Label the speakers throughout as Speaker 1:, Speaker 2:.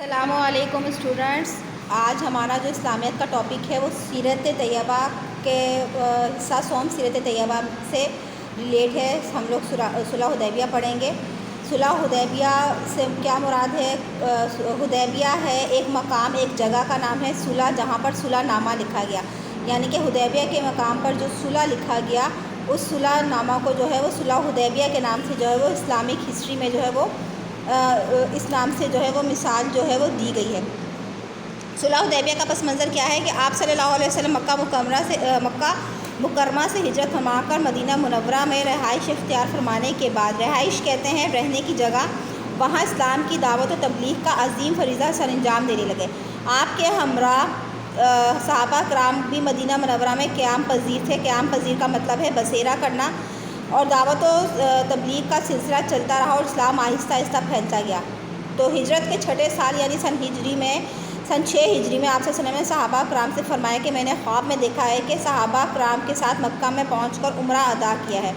Speaker 1: السلام علیکم اسٹوڈنٹس، آج ہمارا جو اسلامیت کا ٹاپک ہے وہ سیرت طیبہ کے حصہ سوم سیرت طیبہ سے ریلیٹ ہے۔ ہم لوگ صلح حدیبیہ پڑھیں گے۔ صلح حدیبیہ سے کیا مراد ہے؟ حدیبیہ ہے ایک مقام، ایک جگہ کا نام ہے صلح، جہاں پر صلح نامہ لکھا گیا، یعنی کہ حدیبیہ کے مقام پر جو صلح لکھا گیا اس صلح نامہ کو جو ہے وہ صلح حدیبیہ کے نام سے جو ہے وہ اسلامک ہسٹری میں جو ہے وہ اسلام سے جو ہے وہ مثال جو ہے وہ دی گئی ہے۔ صلح حدیبیہ کا پس منظر کیا ہے کہ آپ صلی اللہ علیہ وسلم مکہ مکرمہ سے ہجرت فرما کر مدینہ منورہ میں رہائش اختیار فرمانے کے بعد، رہائش کہتے ہیں رہنے کی جگہ، وہاں اسلام کی دعوت و تبلیغ کا عظیم فریضہ سر انجام دینے لگے۔ آپ کے ہمراہ صحابہ کرام بھی مدینہ منورہ میں قیام پذیر تھے۔ قیام پذیر کا مطلب ہے بسیرا کرنا، اور دعوت و تبلیغ کا سلسلہ چلتا رہا اور اسلام آہستہ آہستہ پھیلتا گیا۔ تو ہجرت کے چھٹے سال یعنی سن 6 ہجری میں آپ صلی اللہ علیہ وسلم نے صحابہ کرام سے فرمایا کہ میں نے خواب میں دیکھا ہے کہ صحابہ کرام کے ساتھ مکہ میں پہنچ کر عمرہ ادا کیا ہے۔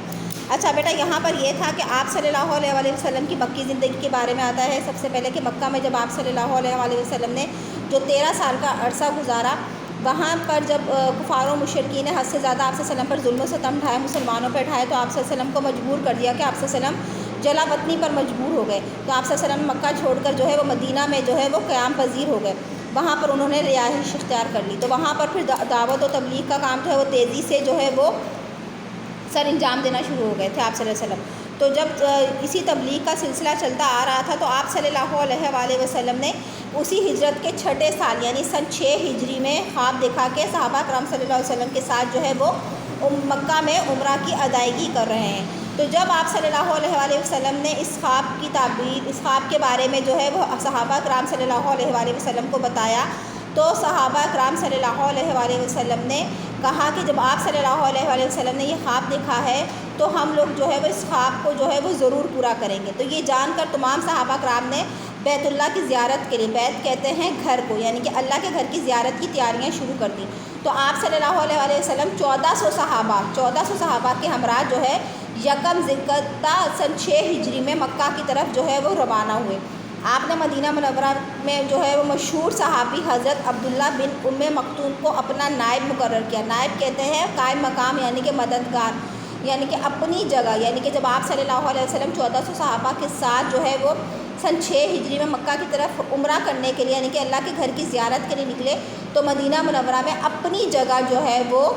Speaker 1: اچھا بیٹا، یہاں پر یہ تھا کہ آپ صلی اللہ علیہ وسلم کی مکی زندگی کے بارے میں آتا ہے سب سے پہلے کہ مکہ میں جب آپ صلی اللہ علیہ وسلم نے جو 13 سال کا عرصہ گزارا، وہاں پر جب کفار و مشرکین نے حد سے زیادہ آپ صلی اللہ علیہ وسلم پر ظلم و ستم ڈھائے، مسلمانوں پہ ڈھائے، تو آپ صلی اللہ علیہ وسلم کو مجبور کر دیا کہ آپ صلی اللہ علیہ وسلم جلا وطنی پر مجبور ہو گئے۔ تو آپ صلی اللہ علیہ وسلم مکہ چھوڑ کر جو ہے وہ مدینہ میں جو ہے وہ قیام پذیر ہو گئے، وہاں پر انہوں نے رہائش اختیار کر لی۔ تو وہاں پر پھر دعوت و تبلیغ کا کام جو ہے وہ تیزی سے جو ہے وہ سر انجام دینا شروع ہو گئے تھے آپ صلی اللہ علیہ وسلم۔ تو جب اسی تبلیغ کا سلسلہ چلتا آ رہا تھا تو آپ صلی اللہ علیہ وسلم نے اسی ہجرت کے چھٹے سال یعنی سن 6 ہجری میں خواب دیکھا کہ صحابہ کرام صلی اللہ علیہ وسلم کے ساتھ جو ہے وہ مکہ میں عمرہ کی ادائیگی کر رہے ہیں۔ تو جب آپ صلی اللہ علیہ وسلم نے اس خواب کی تعبیر، اس خواب کے بارے میں جو ہے وہ صحابہ کرام صلی اللہ علیہ وسلم کو بتایا، تو صحابہ کرام صلی اللہ علیہ وسلم نے کہا کہ جب آپ صلی اللہ علیہ وسلم نے یہ خواب دیکھا ہے تو ہم لوگ جو ہے وہ اس خواب کو جو ہے وہ ضرور پورا کریں گے۔ تو یہ جان کر تمام صحابہ کرام نے بیت اللہ کی زیارت کے لیے، بیت کہتے ہیں گھر کو، یعنی کہ اللہ کے گھر کی زیارت کی تیاریاں شروع کر دیں۔ تو آپ صلی اللہ علیہ وسلم 1400 صحابہ کے ہمراہ جو ہے یکم ذوالقعدہ سن 6 ہجری میں مکہ کی طرف جو ہے وہ روانہ ہوئے۔ آپ نے مدینہ منورہ میں جو ہے وہ مشہور صحابی حضرت عبداللہ بن ام مکتوم کو اپنا نائب مقرر کیا۔ نائب کہتے ہیں قائم مقام، یعنی کہ مددگار، یعنی کہ اپنی جگہ، یعنی کہ جب آپ صلی اللہ علیہ وسلم 1400 صحابہ کے ساتھ جو ہے وہ سن 6 ہجری میں مکہ کی طرف عمرہ کرنے کے لیے، یعنی کہ اللہ کے گھر کی زیارت کے لیے نکلے، تو مدینہ منورہ میں اپنی جگہ جو ہے وہ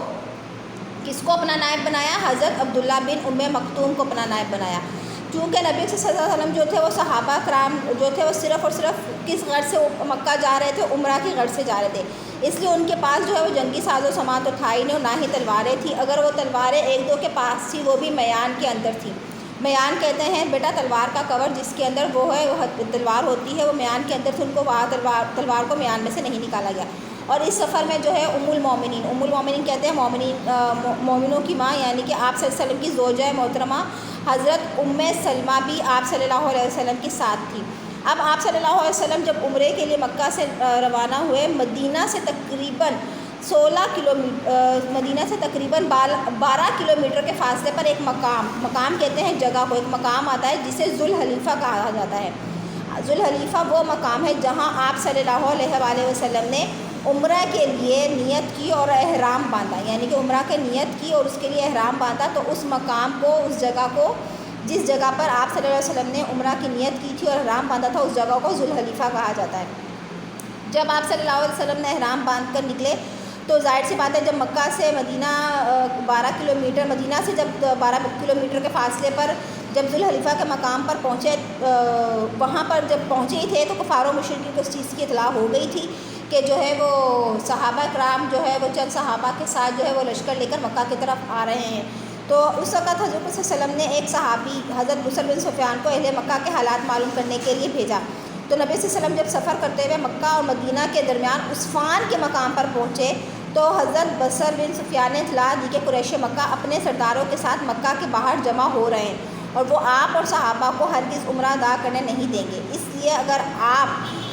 Speaker 1: کس کو اپنا نائب بنایا؟ حضرت عبداللہ بن ام مکتوم کو اپنا نائب بنایا۔ چونکہ نبی صلی اللہ علیہ وسلم جو تھے وہ صحابہ کرام جو تھے وہ صرف اور صرف کس غرض سے مکہ جا رہے تھے؟ عمرہ کی غرض سے جا رہے تھے، اس لیے ان کے پاس جو ہے وہ جنگی ساز و سامان تو تھا ہی نہیں، اور نہ ہی تلواریں تھیں۔ اگر وہ تلواریں ایک دو کے پاس تھی وہ بھی میان کے اندر تھی۔ میان کہتے ہیں بیٹا تلوار کا کور جس کے اندر وہ ہے وہ تلوار ہوتی ہے، وہ میان کے اندر تھی، ان کو وہاں تلوار کو میان میں سے نہیں نکالا گیا۔ اور اس سفر میں جو ہے ام المومنین کہتے ہیں مومنوں کی ماں، یعنی کہ آپ صلی اللہ علیہ وسلم کی زوجہ محترمہ حضرت ام سلمہ بھی آپ صلی اللہ علیہ وسلم کے ساتھ تھی۔ اب آپ صلی اللہ علیہ وسلم جب عمرے کے لیے مکہ سے روانہ ہوئے، مدینہ سے تقریباً 12 کلومیٹر کے فاصلے پر ایک مقام کہتے ہیں جگہ کو، ایک مقام آتا ہے جسے ذوالحلیفہ کہا جاتا ہے۔ ذوالحلیفہ وہ مقام ہے جہاں آپ صلی اللہ علیہ وسلم نے عمرہ کے لیے نیت کی اور احرام باندھا، یعنی کہ عمرہ کی نیت کی اور اس کے لیے احرام باندھا۔ تو اس مقام کو، اس جگہ کو، جس جگہ پر آپ صلی اللہ علیہ وسلم نے عمرہ کی نیت کی تھی اور احرام باندھا تھا، اس جگہ کو ذوالحلیفہ کہا جاتا ہے۔ جب آپ صلی اللہ علیہ وسلم نے احرام باندھ کر نکلے تو ظاہر سی بات ہے جب مکہ سے مدینہ 12 کلومیٹر، مدینہ سے جب 12 کلومیٹر کے فاصلے پر جب ذوالحلیفہ کے مقام پر پہنچے، وہاں پر جب پہنچے ہی تھے تو کفار و مشرکین کو اس چیز کی اطلاع ہو گئی تھی کہ جو ہے وہ صحابہ کرام جو ہے وہ چند صحابہ کے ساتھ جو ہے وہ لشکر لے کر مکہ کی طرف آ رہے ہیں۔ تو اس وقت حضرت صلی اللہ علیہ وسلم نے ایک صحابی حضرت بصر بن سفیان کو اہل مکہ کے حالات معلوم کرنے کے لیے بھیجا۔ تو نبی صلی اللہ علیہ وسلم جب سفر کرتے ہوئے مکہ اور مدینہ کے درمیان عسفان کے مقام پر پہنچے تو حضرت بصر بن سفیان نے اطلاع دی کہ قریش مکہ اپنے سرداروں کے ساتھ مکہ کے باہر جمع ہو رہے ہیں اور وہ آپ اور صحابہ کو ہرگز عمرہ ادا کرنے نہیں دیں گے، اس لیے اگر آپ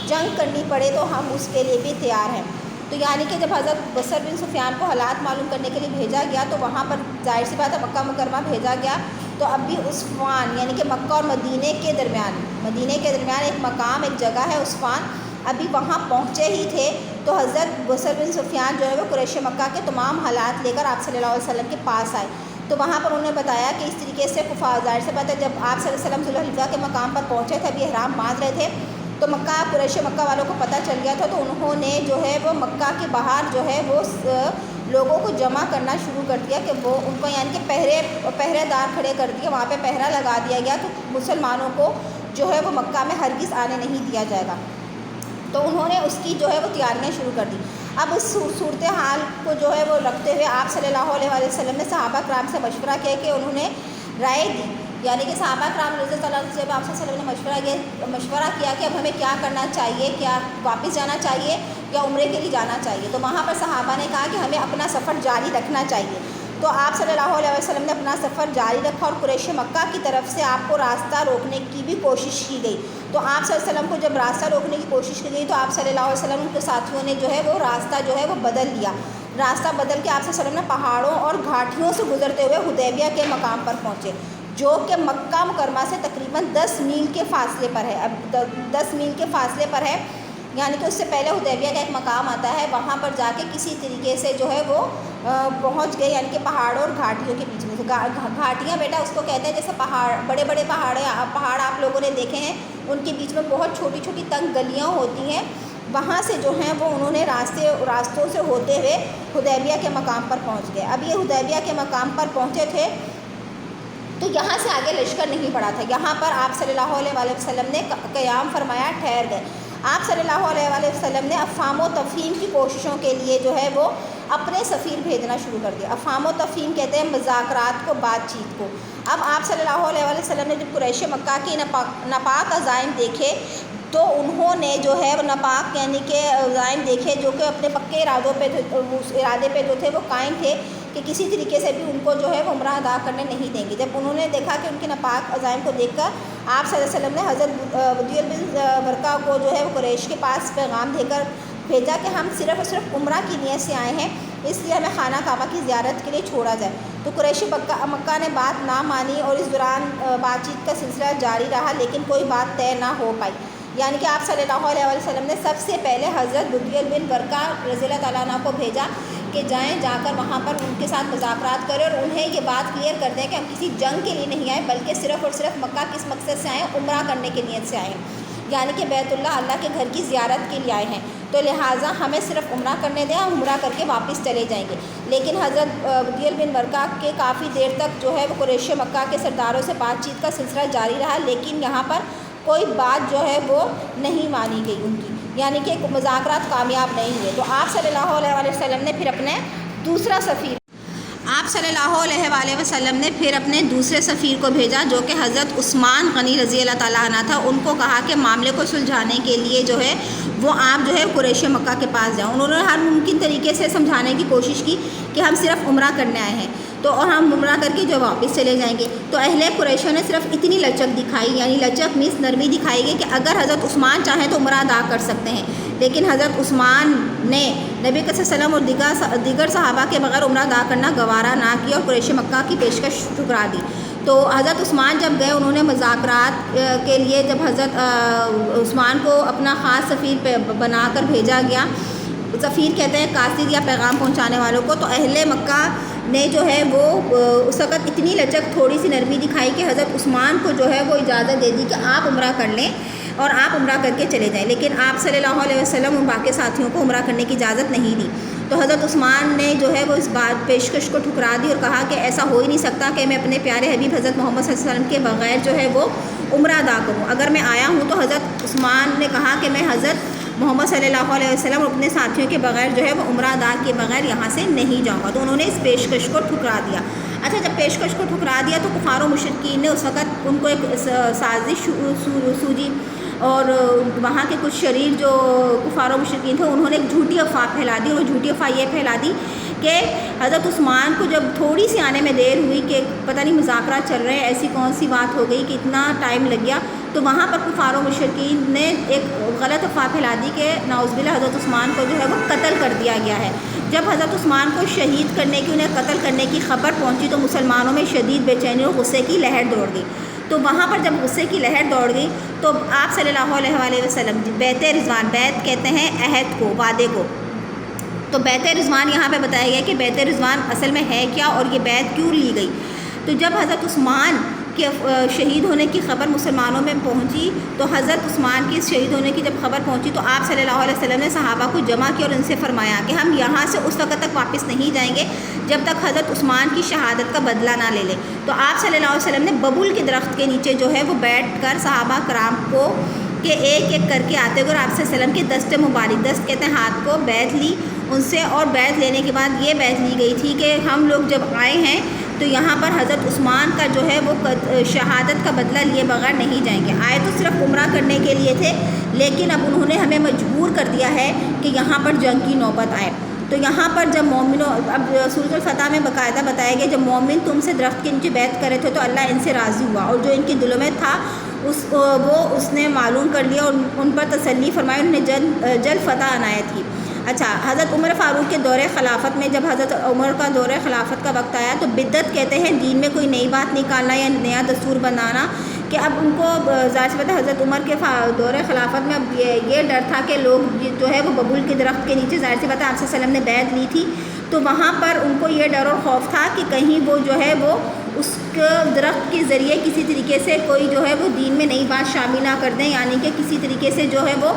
Speaker 1: جنگ کرنی پڑے تو ہم اس کے لیے بھی تیار ہیں۔ تو یعنی کہ جب حضرت بصر بن سفیان کو حالات معلوم کرنے کے لیے بھیجا گیا تو وہاں پر ظاہر سی بات ہے مکہ مکرمہ بھیجا گیا، تو اب بھی عسفان یعنی کہ مکہ اور مدینے کے درمیان ایک مقام، ایک جگہ ہے عسفان، ابھی وہاں پہنچے ہی تھے تو حضرت بصر بن سفیان جو ہے وہ قریش مکہ کے تمام حالات لے کر آپ صلی اللہ علیہ وسلم کے پاس آئے۔ تو وہاں پر انہوں نے بتایا کہ اس طریقے سے کفار، ظاہر سی بات ہے جب آپ صلی اللہ علیہ وسلم ذوالحلیفہ کے مقام پر پہنچے تھے، ابھی احرام باندھ رہے تھے، تو مکہ قریش مکہ والوں کو پتہ چل گیا تھا، تو انہوں نے جو ہے وہ مکہ کے باہر جو ہے وہ لوگوں کو جمع کرنا شروع کر دیا کہ وہ ان کو یعنی کہ پہرے دار کھڑے کر دیے، وہاں پہ پہرا لگا دیا گیا کہ مسلمانوں کو جو ہے وہ مکہ میں ہرگز آنے نہیں دیا جائے گا۔ تو انہوں نے اس کی جو ہے وہ تیاریاں شروع کر دی۔ اب اس صورتحال کو جو ہے وہ رکھتے ہوئے آپ صلی اللہ علیہ وآلہ وسلم نے صحابہ کرام سے مشورہ کیا کہ انہوں نے رائے دی، یعنی کہ صحابہ کرام رضی اللہ عنہم سے آپ صلی اللہ علیہ وسلم نے مشورہ کیا کہ اب ہمیں کیا کرنا چاہیے، کیا واپس جانا چاہیے یا عمرے کے لیے جانا چاہیے۔ تو وہاں پر صحابہ نے کہا کہ ہمیں اپنا سفر جاری رکھنا چاہیے۔ تو آپ صلی اللہ علیہ وسلم نے اپنا سفر جاری رکھا اور قریش مکہ کی طرف سے آپ کو راستہ روکنے کی بھی کوشش کی گئی۔ تو آپ صلی اللہ علیہ وسلم کو جب راستہ روکنے کی کوشش کی گئی تو آپ صلی اللہ علیہ وسلم ان کے ساتھیوں نے جو ہے وہ راستہ جو ہے وہ بدل لیا۔ راستہ بدل کے آپ صلی اللہ علیہ وسلم نے پہاڑوں اور گھاٹیوں سے گزرتے ہوئے حدیبیہ کے مقام پر پہنچے، جو کہ مکہ مکرمہ سے تقریباً 10 میل کے فاصلے پر ہے۔ اب 10 میل کے فاصلے پر ہے، یعنی کہ اس سے پہلے حدیبیہ کا ایک مقام آتا ہے، وہاں پر جا کے کسی طریقے سے جو ہے وہ پہنچ گئے، یعنی کہ پہاڑوں اور گھاٹیوں کے بیچ میں۔ گھاٹیاں بیٹا اس کو کہتے ہیں جیسے پہاڑ، بڑے بڑے پہاڑ آپ لوگوں نے دیکھے ہیں، ان کے بیچ میں بہت چھوٹی چھوٹی تنگ گلیاں ہوتی ہیں، وہاں سے جو ہیں وہ انہوں نے راستوں سے ہوتے ہوئے حدیبیہ کے مقام پر پہنچ گئے۔ اب یہ حدیبیہ کے مقام پر پہنچے تھے تو یہاں سے آگے لشکر نہیں پڑا تھا، یہاں پر آپ صلی اللہ علیہ وآلہ وسلم نے قیام فرمایا، ٹھہر گئے۔ آپ صلی اللہ علیہ وآلہ وسلم نے افہام و تفہیم کی کوششوں کے لیے جو ہے وہ اپنے سفیر بھیجنا شروع کر دیا۔ افہام و تفہیم کہتے ہیں مذاکرات کو، بات چیت کو۔ اب آپ صلی اللہ علیہ وآلہ وسلم نے جب قریش مکہ کی ناپاک عزائم دیکھے تو انہوں نے جو ہے وہ ناپاک یعنی کہ عزائم دیکھے جو کہ اپنے پکے ارادے پہ جو تھے وہ قائم تھے کہ کسی طریقے سے بھی ان کو جو ہے وہ عمرہ ادا کرنے نہیں دیں گے۔ جب انہوں نے دیکھا کہ ان کے ناپاک عزائم کو دیکھ کر آپ صلی اللہ علیہ وسلم نے حضرت بدیل بن ورقہ کو جو ہے وہ قریش کے پاس پیغام دے کر بھیجا کہ ہم صرف اور صرف عمرہ کی نیت سے آئے ہیں، اس لیے ہمیں خانہ کعبہ کی زیارت کے لیے چھوڑا جائے۔ تو قریش مکہ نے بات نہ مانی اور اس دوران بات چیت کا سلسلہ جاری رہا، لیکن کوئی بات طے نہ ہو پائی۔ یعنی کہ آپ صلی اللہ علیہ وسلم نے سب سے پہلے حضرت بدیل بن ورقہ رضی اللہ تعالیٰ عنہ کو بھیجا کہ جائیں، جا کر وہاں پر ان کے ساتھ مذاکرات کریں اور انہیں یہ بات کلیئر کر دیں کہ ہم کسی جنگ کے لیے نہیں آئے بلکہ صرف اور صرف مکہ کس مقصد سے آئے ہیں، عمرہ کرنے کی نیت سے آئے ہیں، یعنی کہ بیت اللہ کے گھر کی زیارت کے لیے آئے ہیں، تو لہٰذا ہمیں صرف عمرہ کرنے دیں، ہم عمرہ کر کے واپس چلے جائیں گے۔ لیکن حضرت بدیل بن ورقہ کے کافی دیر تک جو ہے وہ قریش مکہ کے سرداروں سے بات چیت کا سلسلہ جاری رہا، لیکن یہاں پر کوئی بات جو ہے وہ نہیں مانی گئی ان کی، یعنی کہ مذاکرات کامیاب نہیں ہوئے۔ تو آپ صلی اللہ علیہ وآلہ وسلم نے پھر اپنے دوسرا سفیر کو بھیجا جو کہ حضرت عثمان غنی رضی اللہ تعالیٰ عنہ تھا۔ ان کو کہا کہ معاملے کو سلجھانے کے لیے جو ہے وہ آپ جو ہے قریش مکہ کے پاس جاؤ۔ انہوں نے ہر ممکن طریقے سے سمجھانے کی کوشش کی کہ ہم صرف عمرہ کرنے آئے ہیں تو اور ہم عمرہ کر کے جو واپس چلے جائیں گے۔ تو اہل قریشوں نے صرف اتنی لچک دکھائی، یعنی لچک مینس نرمی دکھائی گئی کہ اگر حضرت عثمان چاہیں تو عمرہ ادا کر سکتے ہیں، لیکن حضرت عثمان نے نبی صلی اللہ علیہ وسلم اور دیگر صحابہ کے بغیر عمرہ ادا کرنا گوارا نہ کیا اور قریش مکہ کی پیشکش ٹھکرا دی۔ تو حضرت عثمان جب گئے، انہوں نے مذاکرات کے لیے جب حضرت عثمان کو اپنا خاص سفیر بنا کر بھیجا گیا، سفیر کہتے ہیں قاصد یا پیغام پہنچانے والوں کو، تو اہل مکہ نے جو ہے وہ اس وقت اتنی لچک، تھوڑی سی نرمی دکھائی کہ حضرت عثمان کو جو ہے وہ اجازت دے دی کہ آپ عمرہ کر لیں اور آپ عمرہ کر کے چلے جائیں، لیکن آپ صلی اللہ علیہ وسلم ان باقی ساتھیوں کو عمرہ کرنے کی اجازت نہیں دی۔ تو حضرت عثمان نے جو ہے وہ اس بات پیشکش کو ٹھکرا دی اور کہا کہ ایسا ہو ہی نہیں سکتا کہ میں اپنے پیارے حبیب حضرت محمد صلی اللہ علیہ وسلم کے بغیر جو ہے وہ عمرہ ادا کروں، اگر میں آیا ہوں تو حضرت عثمان نے کہا کہ میں حضرت محمد صلی اللہ علیہ وسلم اور اپنے ساتھیوں کے بغیر جو ہے وہ عمرہ ادا کیے بغیر یہاں سے نہیں جاؤں گا۔ تو انہوں نے اس پیشکش کو ٹھکرا دیا۔ اچھا، جب پیشکش کو ٹھکرا دیا تو کفار و مشرکین نے اس وقت ان کو ایک سازش سوجی اور وہاں کے کچھ شریر جو کفار و مشرکین تھے انہوں نے ایک جھوٹی افواہ پھیلا دی، اور وہ جھوٹی افواہ یہ پھیلا دی کہ حضرت عثمان کو جب تھوڑی سی آنے میں دیر ہوئی کہ پتہ نہیں مذاکرات چل رہے ہیں، ایسی کون سی بات ہو گئی کہ اتنا ٹائم لگ گیا، تو وہاں پر کفار و مشرکین نے ایک غلط افواہ پھیلا دی کہ نعوذ باللہ حضرت عثمان کو جو ہے وہ قتل کر دیا گیا ہے۔ جب حضرت عثمان کو شہید کرنے کی، انہیں قتل کرنے کی خبر پہنچی تو مسلمانوں میں شدید بے چینی اور غصے کی لہر دوڑ گئی۔ تو وہاں پر جب غصے کی لہر دوڑ گئی تو آپ صلی اللہ علیہ وآلہ وسلم بیت رضوان، بیت کہتے ہیں عہد کو، وعدے کو، تو بیت رضوان یہاں پہ بتایا گیا کہ بیت رضوان اصل میں ہے کیا اور یہ بیت کیوں لی گئی. تو جب حضرت عثمان کے شہید ہونے کی خبر مسلمانوں میں پہنچی تو حضرت عثمان کی شہید ہونے کی جب خبر پہنچی تو آپ صلی اللہ علیہ وسلم نے صحابہ کو جمع کیا اور ان سے فرمایا کہ ہم یہاں سے اس وقت تک واپس نہیں جائیں گے جب تک حضرت عثمان کی شہادت کا بدلہ نہ لے لیں. تو آپ صلی اللہ علیہ وسلم نے ببول کے درخت کے نیچے جو ہے وہ بیٹھ کر صحابہ کرام کو کہ ایک ایک کر کے آتے ہوئے آپ صلی اللہ علیہ وسلم کے دست مبارک، دست کہتے ہیں ہاتھ کو، بیعت لی ان سے. اور بیعت لینے کے بعد یہ بیعت لی گئی تھی کہ ہم لوگ جب آئے ہیں تو یہاں پر حضرت عثمان کا جو ہے وہ شہادت کا بدلہ لیے بغیر نہیں جائیں گے. آئے تو صرف عمرہ کرنے کے لیے تھے، لیکن اب انہوں نے ہمیں مجبور کر دیا ہے کہ یہاں پر جنگ کی نوبت آئے. تو یہاں پر جب مومنوں، اب سورۃ الفتح میں باقاعدہ بتایا گیا جب مومن تم سے درخت کے نیچے بیعت کرے تھے تو اللہ ان سے راضی ہوا اور جو ان کے دلوں میں تھا اس نے معلوم کر لیا اور ان پر تسلی فرمائی، انہوں نے جلد فتح عنایت کی. اچھا، حضرت عمر فاروق کے دور خلافت میں جب حضرت عمر کا دور خلافت کا وقت آیا تو بدعت کہتے ہیں دین میں کوئی نئی بات نکالنا یا نیا دستور بنانا، کہ اب ان کو ظاہر سی بات ہے حضرت عمر کے دور خلافت میں اب یہ ڈر تھا کہ لوگ جو ہے وہ ببول کے درخت کے نیچے، ظاہر سی بات ہے آپ صلی اللہ علیہ وسلم نے بیعت لی تھی تو وہاں پر ان کو یہ ڈر اور خوف تھا کہ کہیں وہ جو ہے وہ اس درخت کے ذریعے کسی طریقے سے کوئی جو ہے وہ دین میں نئی بات شامل نہ کر دیں، یعنی کہ کسی طریقے سے جو ہے وہ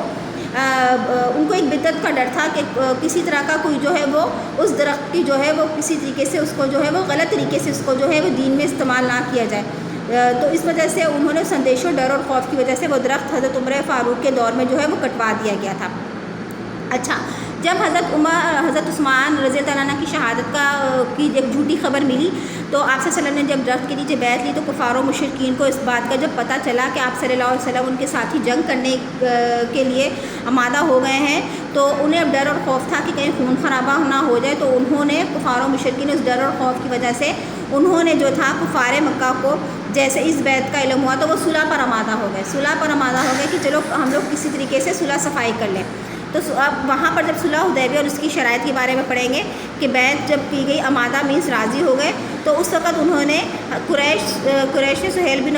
Speaker 1: ان کو ایک بدعت کا ڈر تھا کہ کسی طرح کا کوئی جو ہے وہ اس درخت کی جو ہے وہ کسی طریقے سے اس کو جو ہے وہ غلط طریقے سے اس کو جو ہے وہ دین میں استعمال نہ کیا جائے. تو اس وجہ سے انہوں نے سندیش و ڈر اور خوف کی وجہ سے وہ درخت حضرت عمر فاروق کے دور میں جو ہے وہ کٹوا دیا گیا تھا. اچھا، جب حضرت عثمان رضی اللہ عنہ کی شہادت کی ایک جھوٹی خبر ملی تو آپ صلی اللہ علیہ وسلم نے جب درخت کے نیچے بیعت لی تو کفار و مشرکین کو اس بات کا جب پتہ چلا کہ آپ صلی اللہ علیہ وسلم ان کے ساتھی جنگ کرنے کے لیے آمادہ ہو گئے ہیں تو انہیں اب ڈر اور خوف تھا کہ کہیں خون خرابہ نہ ہو جائے. تو انہوں نے کفار و مشرکین اس ڈر اور خوف کی وجہ سے انہوں نے جو تھا کفار مکہ کو جیسے اس بیعت کا علم ہوا تو وہ صلح پر آمادہ ہو گئے کہ چلو ہم لوگ کسی طریقے سے صلح صفائی کر لیں. تو اب وہاں پر جب صلح حدیبیہ اور اس کی شرائط کے بارے میں پڑھیں گے کہ بیعت جب کی گئی، آمادہ مینس راضی ہو گئے، تو اس وقت انہوں نے قریش نے سہیل بن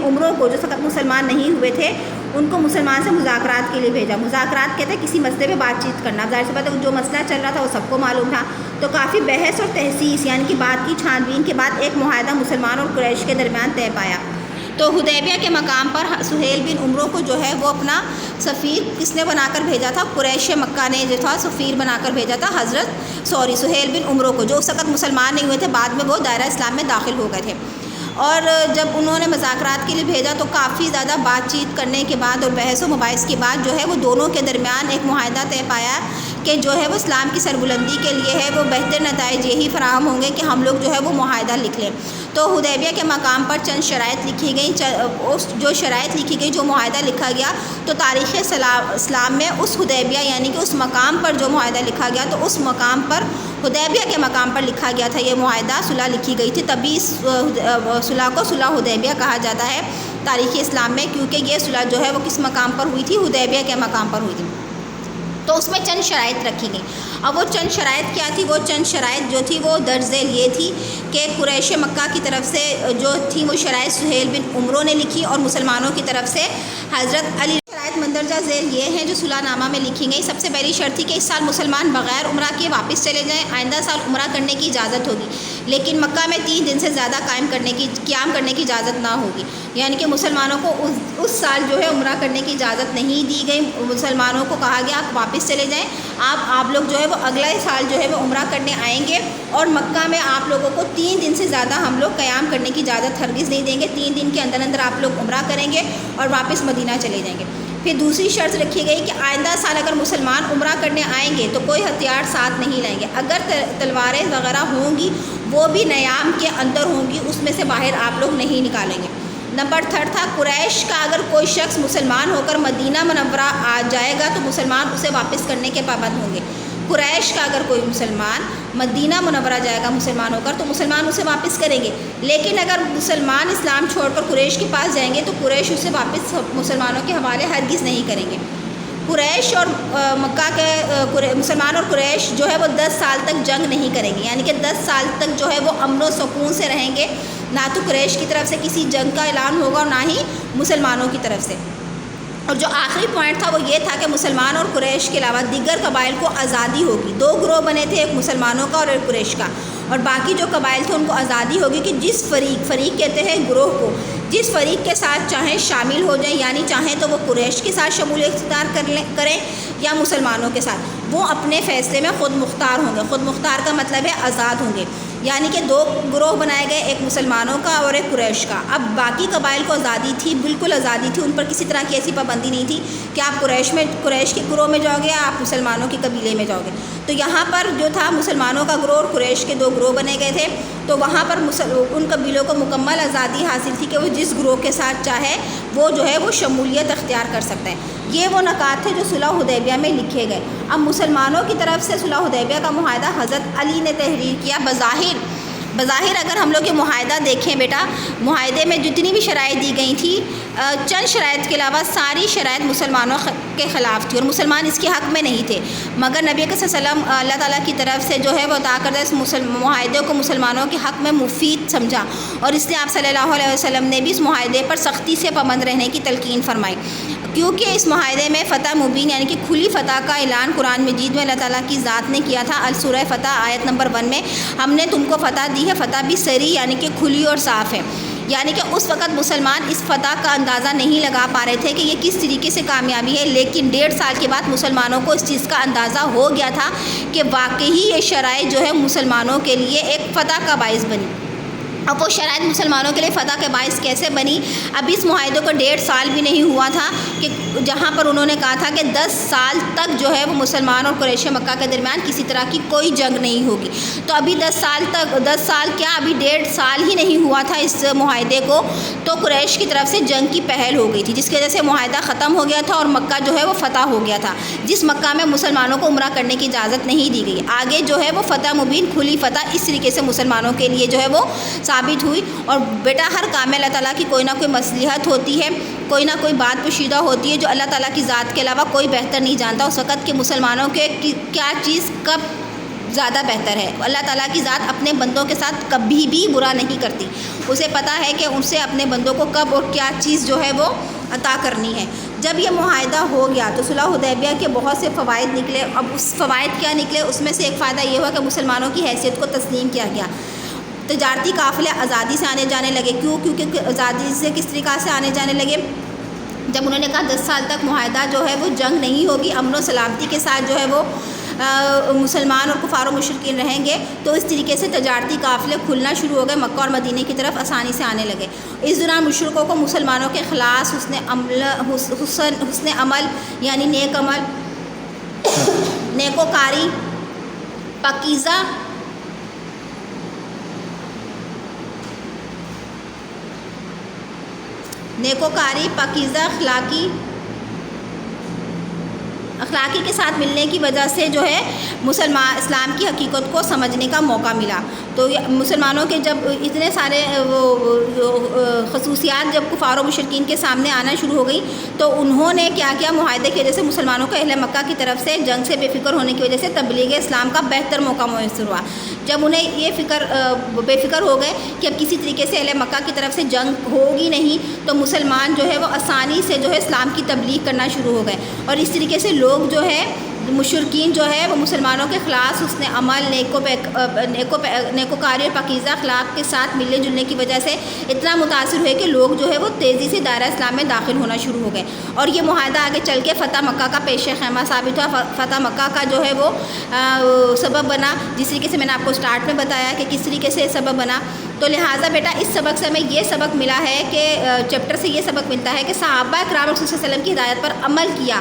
Speaker 1: عمرو کو جو فقط مسلمان نہیں ہوئے تھے ان کو مسلمان سے مذاکرات کے لیے بھیجا. مذاکرات کہتے ہیں کسی مسئلے پہ بات چیت کرنا، ظاہر سی بات ہے جو مسئلہ چل رہا تھا وہ سب کو معلوم تھا. تو کافی بحث اور تحسیس یعنی کہ بات کی چھان بین کے بعد ایک معاہدہ مسلمان اور قریش کے درمیان طے پایا. تو حدیبیہ کے مقام پر سہیل بن عمرو کو جو ہے وہ اپنا سفیر کس نے بنا کر بھیجا تھا؟ قریش مکہ نے جو تھا سفیر بنا کر بھیجا تھا سہیل بن عمرو کو، جو اس وقت مسلمان نہیں ہوئے تھے، بعد میں وہ دائرہ اسلام میں داخل ہو گئے تھے. اور جب انہوں نے مذاکرات کے لیے بھیجا تو کافی زیادہ بات چیت کرنے کے بعد اور بحث و مباحث کے بعد جو ہے وہ دونوں کے درمیان ایک معاہدہ طے پایا کہ جو ہے وہ اسلام کی سربلندی کے لیے ہے وہ بہتر نتائج یہی فراہم ہوں گے کہ ہم لوگ جو ہے وہ معاہدہ لکھ لیں. تو حدیبیہ کے مقام پر چند شرائط لکھی گئیں، جو شرائط لکھی گئی، جو معاہدہ لکھا گیا تو تاریخ اسلام میں اس حدیبیہ یعنی کہ اس مقام پر جو معاہدہ لکھا گیا تو اس مقام پر حدیبیہ کے مقام پر لکھا گیا تھا یہ معاہدہ، صلح لکھی گئی تھی، تبھی اس صلح کو صلح حدیبیہ کہا جاتا ہے تاریخ اسلام میں، کیونکہ یہ صلح جو ہے وہ کس مقام پر ہوئی تھی؟ حدیبیہ کے مقام پر ہوئی تھی. تو اس میں چند شرائط رکھی گئیں. اب وہ چند شرائط کیا تھی؟ وہ چند شرائط جو تھی وہ درج ذیل یہ تھی کہ قریش مکہ کی طرف سے جو تھی وہ شرائط سہیل بن عمرو نے لکھی اور مسلمانوں کی طرف سے حضرت علی. شرائط مندرجہ ذیل یہ ہیں جو صلح نامہ میں لکھی گئی. سب سے پہلی شرط تھی کہ اس سال مسلمان بغیر عمرہ کیے واپس چلے جائیں، آئندہ سال عمرہ کرنے کی اجازت ہوگی، لیکن مکہ میں 3 دن سے زیادہ قیام کرنے کی اجازت نہ ہوگی. یعنی کہ مسلمانوں کو اس سال جو ہے عمرہ کرنے کی اجازت نہیں دی گئی. مسلمانوں کو کہا گیا آپ واپس چلے جائیں، آپ لوگ جو ہے وہ اگلے سال جو ہے وہ عمرہ کرنے آئیں گے اور مکہ میں آپ لوگوں کو 3 دن سے زیادہ ہم لوگ قیام کرنے کی اجازت ہرگز نہیں دیں گے. 3 دن کے اندر آپ لوگ عمرہ کریں گے اور واپس مدینہ چلے جائیں گے. پھر دوسری شرط رکھی گئی کہ آئندہ سال اگر مسلمان عمرہ کرنے آئیں گے تو کوئی ہتھیار ساتھ نہیں لائیں گے. اگر تلواریں وغیرہ ہوں گی وہ بھی نیام کے اندر ہوں گی، اس میں سے باہر آپ لوگ نہیں نکالیں گے. نمبر 3 تھا قریش کا اگر کوئی شخص مسلمان ہو کر مدینہ منورہ آ جائے گا تو مسلمان اسے واپس کرنے کے پابند ہوں گے. قریش کا اگر کوئی مسلمان مدینہ منورہ جائے گا مسلمان ہو کر تو مسلمان اسے واپس کریں گے، لیکن اگر مسلمان اسلام چھوڑ کر قریش کے پاس جائیں گے تو قریش اسے واپس مسلمانوں کے حوالے ہرگز نہیں کریں گے. قریش اور مکہ کے مسلمان اور قریش جو ہے وہ 10 سال تک جنگ نہیں کریں گے، یعنی کہ 10 سال تک جو ہے وہ امن و سکون سے رہیں گے، نہ تو قریش کی طرف سے کسی جنگ کا اعلان ہوگا اور نہ ہی مسلمانوں کی طرف سے۔ اور جو آخری پوائنٹ تھا وہ یہ تھا کہ مسلمان اور قریش کے علاوہ دیگر قبائل کو آزادی ہوگی۔ 2 گروہ بنے تھے، ایک مسلمانوں کا اور ایک قریش کا، اور باقی جو قبائل تھے ان کو آزادی ہوگی کہ جس فریق کہتے ہیں گروہ کو، جس فریق کے ساتھ چاہیں شامل ہو جائیں، یعنی چاہیں تو وہ قریش کے ساتھ شمولیت اختیار کریں یا مسلمانوں کے ساتھ، وہ اپنے فیصلے میں خود مختار ہوں گے۔ خود مختار کا مطلب ہے آزاد ہوں گے، یعنی کہ 2 گروہ بنائے گئے، ایک مسلمانوں کا اور ایک قریش کا۔ اب باقی قبائل کو آزادی تھی، بالکل آزادی تھی، ان پر کسی طرح کی ایسی پابندی نہیں تھی کہ آپ قریش کے گروہ میں جاؤ گے یا آپ مسلمانوں کے قبیلے میں جاؤ گے۔ تو یہاں پر جو تھا مسلمانوں کا گروہ اور قریش کے 2 گروہ بنے گئے تھے، تو وہاں پر ان قبیلوں کو مکمل آزادی حاصل تھی کہ وہ جس گروہ کے ساتھ چاہے وہ جو ہے وہ شمولیت اختیار کر سکتا ہے۔ یہ وہ نکات تھے جو صلح حدیبیہ میں لکھے گئے۔ اب مسلمانوں کی طرف سے صلح حدیبیہ کا معاہدہ حضرت علی نے تحریر کیا۔ بظاہر اگر ہم لوگ یہ معاہدہ دیکھیں بیٹا، معاہدے میں جتنی بھی شرائط دی گئی تھی، چند شرائط کے علاوہ ساری شرائط مسلمانوں کے خلاف تھی اور مسلمان اس کے حق میں نہیں تھے، مگر نبی صلی اللہ علیہ وسلم اللہ تعالیٰ کی طرف سے جو ہے وہ عطا کردہ اس معاہدے کو مسلمانوں کے حق میں مفید سمجھا، اور اس لیے آپ صلی اللہ علیہ وسلم نے بھی اس معاہدے پر سختی سے پابند رہنے کی تلقین فرمائی، کیونکہ اس معاہدے میں فتح مبین یعنی کہ کھلی فتح کا اعلان قرآن مجید میں اللہ تعالیٰ کی ذات نے کیا تھا۔ سورہ فتح آیت نمبر 1 میں ہم نے تم کو فتح دی ہے، فتح بھی صریح یعنی کہ کھلی اور صاف ہے، یعنی کہ اس وقت مسلمان اس فتح کا اندازہ نہیں لگا پا رہے تھے کہ یہ کس طریقے سے کامیابی ہے، لیکن 1.5 سال کے بعد مسلمانوں کو اس چیز کا اندازہ ہو گیا تھا کہ واقعی یہ شرائط جو ہے مسلمانوں کے لیے ایک فتح کا باعث بنی۔ اب وہ شرائط مسلمانوں کے لیے فتح کے باعث کیسے بنی؟ اب اس معاہدے کو 1.5 سال بھی نہیں ہوا تھا کہ جہاں پر انہوں نے کہا تھا کہ 10 سال تک جو ہے وہ مسلمان اور قریش مکہ کے درمیان کسی طرح کی کوئی جنگ نہیں ہوگی۔ تو ابھی 10 سال کیا، ابھی 1.5 سال ہی نہیں ہوا تھا اس معاہدے کو، تو قریش کی طرف سے جنگ کی پہل ہو گئی تھی، جس کی وجہ سے معاہدہ ختم ہو گیا تھا اور مکہ جو ہے وہ فتح ہو گیا تھا، جس مکہ میں مسلمانوں کو عمرہ کرنے کی اجازت نہیں دی گئی۔ آگے جو ہے وہ فتح مبین کھلی فتح اس طریقے سے مسلمانوں کے لیے جو ہے وہ ثابت ہوئی۔ اور بیٹا ہر کام میں اللہ تعالیٰ کی کوئی نہ کوئی مصلحت ہوتی ہے، کوئی نہ کوئی بات پوشیدہ ہوتی ہے جو اللہ تعالیٰ کی ذات کے علاوہ کوئی بہتر نہیں جانتا اس وقت کہ مسلمانوں کے کیا چیز کب زیادہ بہتر ہے۔ اللہ تعالیٰ کی ذات اپنے بندوں کے ساتھ کبھی بھی برا نہیں کرتی، اسے پتہ ہے کہ ان سے اپنے بندوں کو کب اور کیا چیز جو ہے وہ عطا کرنی ہے۔ جب یہ معاہدہ ہو گیا تو صلح حدیبیہ کے بہت سے فوائد نکلے۔ اب اس فوائد کیا نکلے؟ اس میں سے ایک فائدہ یہ ہوا کہ مسلمانوں کی حیثیت کو تسلیم کیا گیا، تجارتی قافلے آزادی سے آنے جانے لگے۔ کیونکہ آزادی سے کس طریقہ سے آنے جانے لگے؟ جب انہوں نے کہا 10 سال تک معاہدہ جو ہے وہ جنگ نہیں ہوگی، امن و سلامتی کے ساتھ جو ہے وہ مسلمان اور کفار و مشرکین رہیں گے، تو اس طریقے سے تجارتی قافلے کھلنا شروع ہو گئے، مکہ اور مدینہ کی طرف آسانی سے آنے لگے۔ اس دوران مشرکوں کو مسلمانوں کے خلاص حسن عمل یعنی نیک عمل، نیکوکاری، پاکیزہ اخلاقی کے ساتھ ملنے کی وجہ سے جو ہے مسلمان اسلام کی حقیقت کو سمجھنے کا موقع ملا۔ تو مسلمانوں کے جب اتنے سارے خصوصیات جب کفار و مشرکین کے سامنے آنا شروع ہو گئی تو انہوں نے کیا کیا، معاہدے کی وجہ سے مسلمانوں کو اہل مکہ کی طرف سے جنگ سے بے فکر ہونے کی وجہ سے تبلیغ اسلام کا بہتر موقع میسر ہوا۔ جب انہیں یہ بے فکر ہو گئے کہ اب کسی طریقے سے اہل مکہ کی طرف سے جنگ ہوگی نہیں، تو مسلمان جو ہے وہ آسانی سے جو ہے اسلام کی تبلیغ کرنا شروع ہو گئے، اور اس طریقے سے لوگ جو ہے مشرکین جو ہے وہ مسلمانوں کے خلاص حسن عمل، نیکوکاری اور پاکیزہ اخلاق کے ساتھ ملنے جلنے کی وجہ سے اتنا متاثر ہوئے کہ لوگ جو ہے وہ تیزی سے دائرہ اسلام میں داخل ہونا شروع ہو گئے، اور یہ معاہدہ آگے چل کے فتح مکہ کا پیش خیمہ ثابت ہوا۔ فتح مکہ کا جو ہے وہ سبب بنا، جس طریقے سے میں نے آپ کو سٹارٹ میں بتایا کہ کس طریقے سے سبب بنا۔ تو لہٰذا بیٹا اس سبق سے ہمیں یہ سبق ملا ہے کہ چیپٹر سے یہ سبق ملتا ہے کہ صحابہ کرام رسول صلی اللہ علیہ وسلم کی ہدایت پر عمل کیا،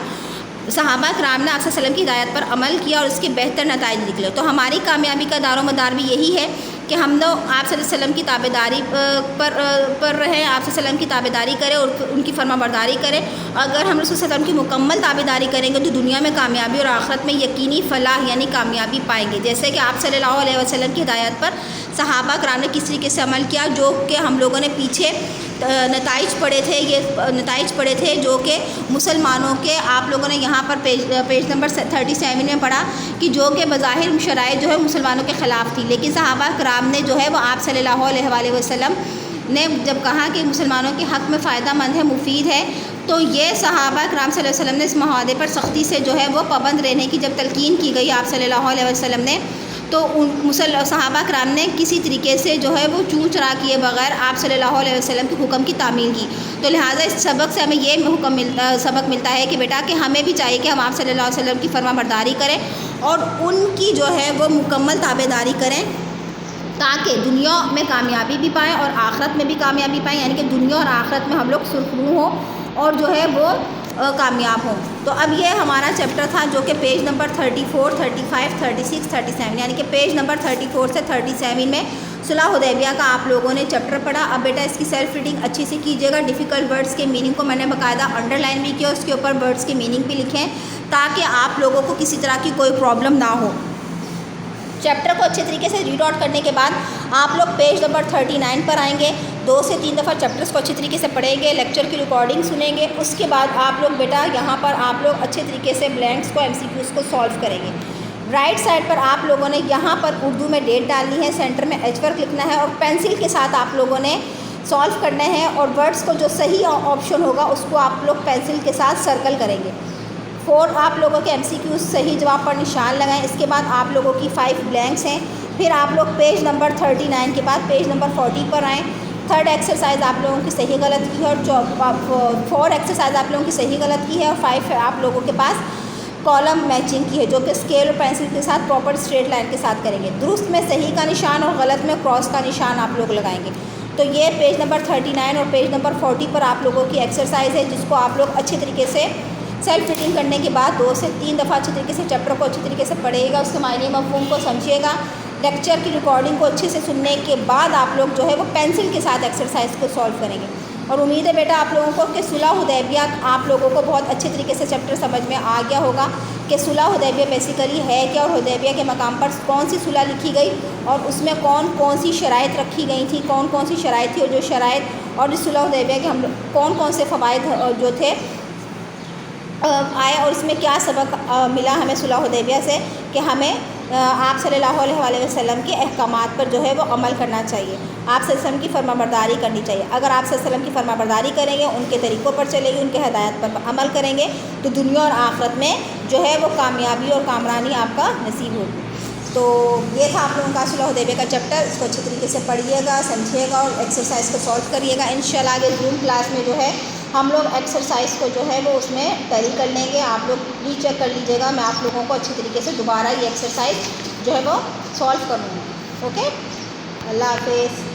Speaker 1: صحابہ کرام نے آپ صلی اللہ علیہ وسلم کی ہدایت پر عمل کیا اور اس کے بہتر نتائج نکلے۔ تو ہماری کامیابی کا دار و مدار بھی یہی ہے کہ ہم لوگ آپ صلی اللہ علیہ وسلم کی تابعداری پر رہیں، آپ صلی اللہ علیہ وسلم کی تابعداری کریں اور ان کی فرما برداری کریں۔ اگر ہم رسول صلی اللہ علیہ وسلم کی مکمل تابعداری کریں گے تو دنیا میں کامیابی اور آخرت میں یقینی فلاح یعنی کامیابی پائیں گے، جیسے کہ آپ صلی اللہ علیہ وسلم کی ہدایت پر صحابہ کرام نے کس طریقے سے عمل کیا، جو کہ ہم لوگوں نے پیچھے نتائج پڑھے تھے جو کہ مسلمانوں کے آپ لوگوں نے یہاں پر پیج نمبر 37 میں پڑھا کہ جو کہ بظاہر شرائط جو ہے مسلمانوں کے خلاف تھی، لیکن صحابہ کرام نے جو ہے وہ آپ صلی اللہ علیہ وآلہ وسلم نے جب کہا کہ مسلمانوں کے حق میں فائدہ مند ہے، مفید ہے، تو یہ صحابہ کرام صلی اللہ علیہ وسلم نے اس معاہدے پر سختی سے جو ہے وہ پابند رہنے کی جب تلقین کی گئی آپ صلی اللہ علیہ وسلم نے، تو صحابہ کرام نے کسی طریقے سے جو ہے وہ چوں چرا کیے بغیر آپ صلی اللہ علیہ وسلم کے حکم کی تعمیل کی۔ تو لہٰذا اس سبق سے ہمیں یہ سبق ملتا ہے کہ بیٹا کہ ہمیں بھی چاہیے کہ ہم آپ صلی اللہ علیہ وسلم کی فرما برداری کریں اور ان کی جو ہے وہ مکمل تابع داری کریں، تاکہ دنیا میں کامیابی بھی پائیں اور آخرت میں بھی کامیابی پائیں، یعنی کہ دنیا اور آخرت میں ہم لوگ سرخرو ہوں اور جو ہے وہ کامیاب ہوں۔ تو اب یہ ہمارا چیپٹر تھا جو کہ پیج نمبر 34، 35، 36، 37، یعنی کہ پیج نمبر 34 سے 37 میں صلح حدیبیہ کا آپ لوگوں نے چیپٹر پڑھا۔ اب بیٹا اس کی سیلف ریڈنگ اچھی سے کیجیے گا، ڈیفیکلٹ ورڈز کے میننگ کو میں نے باقاعدہ انڈر لائن بھی کیا، اس کے اوپر ورڈز کے میننگ بھی لکھیں تاکہ آپ لوگوں کو کسی طرح کی کوئی پرابلم نہ ہو۔ چیپٹر کو اچھے طریقے سے ریڈ آؤٹ کرنے کے بعد آپ لوگ پیج نمبر 39 پر آئیں گے، 2 سے 3 دفعہ چیپٹرس کو اچھے طریقے سے پڑھیں گے، لیکچر کی ریکارڈنگ سنیں گے، اس کے بعد آپ لوگ بیٹا یہاں پر آپ لوگ اچھے طریقے سے بلینکس کو MCQs کو سالو کریں گے۔ رائٹ سائڈ پر آپ لوگوں نے یہاں پر اردو میں ڈیٹ ڈالنی ہے، سینٹر میں ایچ ورک لکھنا ہے اور پینسل کے ساتھ آپ لوگوں نے سالو کرنا ہے، اور ورڈس کو جو صحیح آپشن ہوگا اس کو آپ لوگ پینسل کے ساتھ سرکل کریں گے۔ 4 آپ لوگوں کے MCQs صحیح جواب پر نشان لگائیں، اس کے بعد آپ لوگوں کی 5 بلینکس ہیں، پھر آپ لوگ پیج نمبر 39 کے بعد پیج نمبر 40 پر آئیں۔ 3rd ایکسرسائز آپ لوگوں کی صحیح غلط کی ہے اور 4 ایکسرسائز آپ لوگوں کی صحیح غلط کی ہے اور 5 آپ لوگوں کے پاس کالم میچنگ کی ہے جو کہ اسکیل اور پینسل کے ساتھ پراپر اسٹریٹ لائن کے ساتھ کریں گے۔ درست میں صحیح کا نشان اور غلط میں کراس کا نشان آپ لوگ لگائیں گے۔ تو یہ پیج نمبر 39 اور پیج نمبر 40 پر آپ لوگوں کی ایکسرسائز ہے جس کو آپ لوگ اچھے طریقے سے سیلف ریڈنگ کرنے کے بعد 2 سے 3 دفعہ اچھے طریقے سے چیپٹر کو اچھے طریقے سے پڑھیے گا، اس کے معنی مفہوم کو سمجھیے گا، لیکچر کی ریکارڈنگ کو اچھے سے سننے کے بعد آپ لوگ جو ہے وہ پینسل کے ساتھ ایکسرسائز کو سالو کریں گے۔ اور امید ہے بیٹا آپ لوگوں کو کہ صلح حدیبیہ آپ لوگوں کو بہت اچھے طریقے سے چیپٹر سمجھ میں آ گیا ہوگا کہ صلح حدیبیہ بیسیکلی ہے کیا، اور حدیبیہ کے مقام پر کون سی صلح لکھی گئی اور اس میں کون کون سی شرائط رکھی گئی تھیں، کون کون سی شرائط تھی، اور جو شرائط اور اس صلح حدیبیہ کے ہم کون کون سے فوائد جو تھے آئے، اور اس میں کیا سبق ملا ہمیں صلح حدیبیہ سے کہ ہمیں آپ صلی اللہ علیہ وآلہ وسلم کے احکامات پر جو ہے وہ عمل کرنا چاہیے، آپ صلی اللہ علیہ وسلم کی فرما برداری کرنی چاہیے۔ اگر آپ صلی اللہ علیہ وسلم کی فرما برداری کریں گے، ان کے طریقوں پر چلیں گے، ان کے ہدایت پر عمل کریں گے، تو دنیا اور آخرت میں جو ہے وہ کامیابی اور کامرانی آپ کا نصیب ہوگی۔ تو یہ تھا آپ لوگوں کا صلح حدیبیہ کا چیپٹر، اس کو اچھے طریقے سے پڑھیے گا، سمجھیے گا اور ایکسرسائز کو سالو کریے گا۔ انشاءاللہ آگے زوم کلاس میں جو ہے ہم لوگ ایکسرسائز کو جو ہے وہ اس میں ٹیلی کر لیں گے، آپ لوگ ری چیک کر لیجیے گا، میں آپ لوگوں کو اچھے طریقے سے دوبارہ یہ ایکسرسائز جو ہے وہ سالو کروں گی۔ اوکے، اللہ حافظ۔